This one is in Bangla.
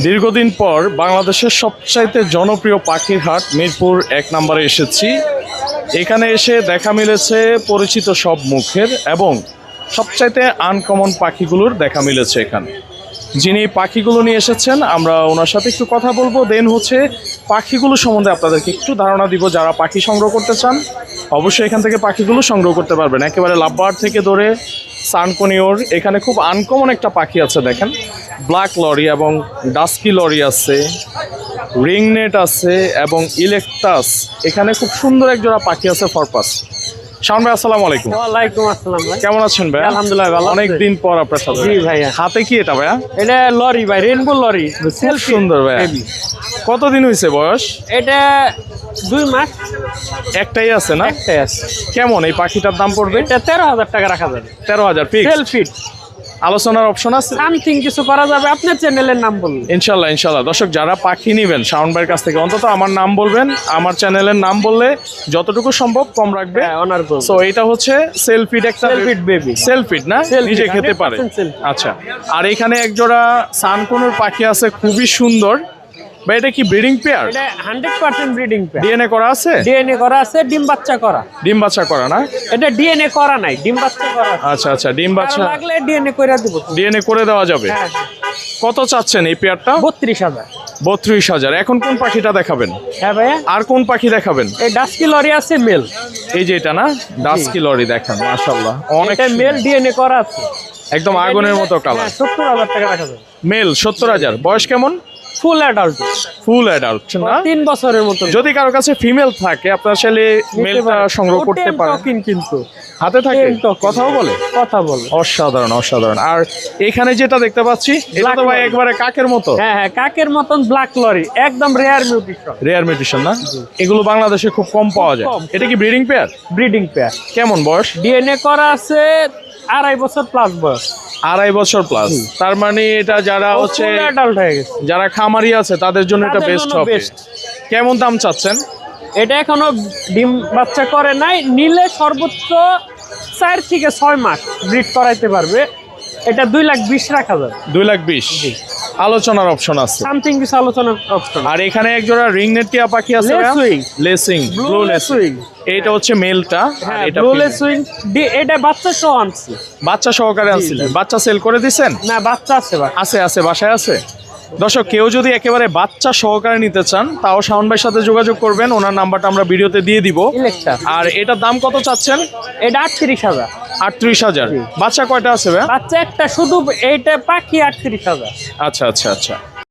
দীর্ঘদিন পর বাংলাদেশের সবচাইতে জনপ্রিয় পাখির হাট মিরপুর ১ নম্বরে এসেছি। এখানে এসে দেখা মিলেছে পরিচিত সব মুখের এবং সবচাইতে আনকমন পাখিগুলোর দেখা মিলেছে এখানে। যিনি পাখিগুলো নিয়ে এসেছেন আমরা ওনার সাথে একটু কথা বলবো, দেন হচ্ছে পাখিগুলো সম্বন্ধে আপনাদেরকে একটু ধারণা দিব। যারা পাখি সংগ্রহ করতে চান অবশ্যই এখান থেকে পাখিগুলো সংগ্রহ করতে পারবেন। একেবারে লাভবার্ড থেকে ধরে সানকনিওর, এখানে খুব আনকমন একটা পাখি আছে দেখেন, ব্ল্যাক লরি এবং ডাস্কি লরি আছে, রিংনেট আছে এবং ইলেকটাস। এখানে খুব সুন্দর এক জোড়া পাখি আছে ফরপাস। শাওন ভাই আসসালামু আলাইকুম। ওয়ালাইকুম আসসালাম ভাই। কেমন আছেন ভাই? আলহামদুলিল্লাহ ভালো। অনেকদিন পর আপনার সাথে। জি ভাইয়া। হাতে কি এটা ভাইয়া? এটা লরি ভাই, রেনবো লরি। খুব সুন্দর ভাইয়া। কতদিন হয়েছে বয়স? এটা 2 মাস। একটাই আছে না? একটাই আছে। কেমন এই পাখিটার দাম পড়বে? এটা 13,000 টাকা রাখা যাবে। 13,000 ফিক্স। সেল ফিট। আলোচনার অপশন আছে? সামথিং কিছু করা যাবে। আপনার চ্যানেলের নাম বলুন। ইনশাল্লাহ ইনশাল্লাহ। দর্শক যারা পাখি নেবেন শাওন ভাইয়ের কাছ থেকে অন্তত আমার নাম বলবেন, আমার চ্যানেলের নাম বললে যতটুকু সম্ভব কম রাখবে। অনার করব। সো এটা হচ্ছে সেলফিট, একটা সেলফিট বেবি। সেলফিট না, নিজে খেতে পারে। আচ্ছা, আর এখানে এক জোড়া সানকনুর পাখি আছে খুবই সুন্দর ভাই। এটা কি ব্রিডিং পেয়ার? এটা 100% ব্রিডিং পেয়ার। ডিএনএ করা আছে? ডিএনএ করা আছে, ডিম বাচ্চা করা। ডিম বাচ্চা করা না? এটা ডিএনএ করা নাই, ডিম বাচ্চা করা আছে। আচ্ছা আচ্ছা, ডিম বাচ্চা লাগলে ডিএনএ কইরা দেব। ডিএনএ করে দেওয়া যাবে। হ্যাঁ। কত চাচ্ছেন এই পেয়ারটা? 32,000। 32,000। এখন কোন পাখিটা দেখাবেন? হ্যাঁ ভাইয়া। আর কোন পাখি দেখাবেন? এই ডাস্কি লরি আছে মেল। এই যে এটা না, ডাস্কি লরি দেখেন, মাশাআল্লাহ অনেক এটা মেল, ডিএনএ করা আছে। একদম আগুনের মতো কালার। 70,000 টাকা রাখা যাবে। মেল 70,000। বয়স কেমন? Full adult. ফুল অ্যাডাল্ট না? 3 বছরের মতো। যদি কারো কাছে ফিমেল থাকে আপনার ছেলে মেলটা সংগ্রহ করতে পারে। কিন্তু হাতে থাকে, কথাও বলে? কথা বলে। অসাধারণ অসাধারণ। আর এখানে যেটা দেখতে পাচ্ছি এটা তো ভাই একবারে কাকের মতো। হ্যাঁ হ্যাঁ, কাকের মতন ব্ল্যাক লরি, একদম রেয়ার মিউটেশন। রেয়ার মিউটেশন না? এগুলো বাংলাদেশে খুব কম পাওয়া যায়। এটা কি ব্রিডিং পেয়ার? Breeding pair. কেমন বয়স? ডিএনএ করা আছে 2.5 বছর প্লাস বয়স। 2.5 বছর প্লাস। তার মানে এটা যারা হচ্ছে অ্যাডাল্ট হয়ে গেছে, যারা খামারি আছে তাদের জন্য এটা বেস্ট হবে। কেমন দাম চাচ্ছেন? এটা এখনো ডিম বাচ্চা করে নাই, নিলে সর্বোচ্চ 4 থেকে 6 মাস ব্রিড করাইতে পারবে। এটা 2,20,000 রাখা যাবে। 2,20,000। আলোচনার অপশন আছে। সামথিং কিছু আলোচনার অপশন। আর এখানে এক জোড়া রিংনেট টিয়া পাখি আছে, লেসিং, ব্লু লেসিং। এইটা হচ্ছে মেলটা। হ্যাঁ, ব্লু লেসিং। এটা বাচ্চা সহ আনছি। বাচ্চা সহকারে আনছিলেন? বাচ্চা সেল করে দিছেন? না, বাচ্চা আছে। আছে আছে, বাসায় আছে। দর্শক কেউ যদি একেবারে বাচ্চা সহকারে নিতে চান তাও শাওন ভাইয়ের সাথে যোগাযোগ করবেন, ওনার নাম্বারটা আমরা ভিডিওতে দিয়ে দিব। আর এটার দাম কত চাচ্ছেন? এটা 38,000। 38,000। বাচ্চা কয়টা আছে ভাই? বাচ্চা একটা শুধু, এইটা পাখি 38,000। আচ্ছা আচ্ছা আচ্ছা।